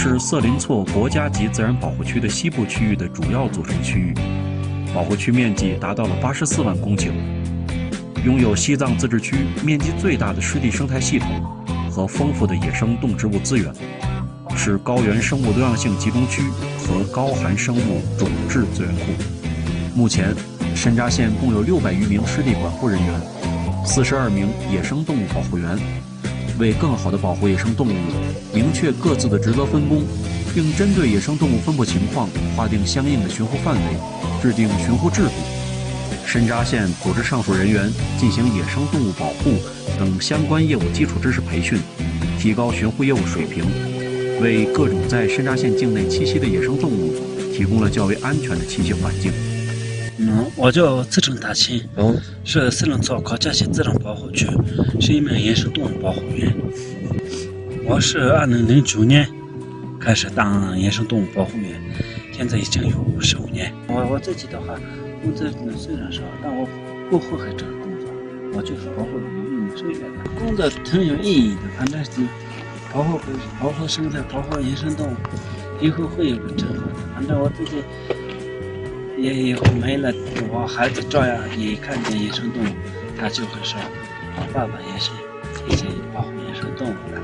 是色林措国家级自然保护区的西部区域的主要组成区域，保护区面积达到了84万公顷，拥有西藏自治区面积最大的湿地生态系统和丰富的野生动植物资源，是高原生物多样性集中区和高寒生物种质资源库。目前，山楂县共有600余名湿地管护人员，42名野生动物保护员。为更好地保护野生动物，明确各自的职责分工，并针对野生动物分布情况划定相应的巡护范围，制定巡护制度。山楂县组织上述人员进行野生动物保护等相关业务基础知识培训，提高巡护业务水平，为各种在山楂县境内栖息的野生动物提供了较为安全的栖息环境。我叫自称大秦，是色林措国家级自然保护区，是一名野生动物保护员。我是2009年开始当野生动物保护员，现在已经有15年。我自己的话，工资虽然少，但我不祸害这个工作，我就是保护生态的工作挺有意义的。反正是保护生态，保护野生动物，以后会有个真好的。反正我自己。也以后没了，我孩子照样一看见野生动物，他就会说：“我爸爸也是一起保护野生动物的。”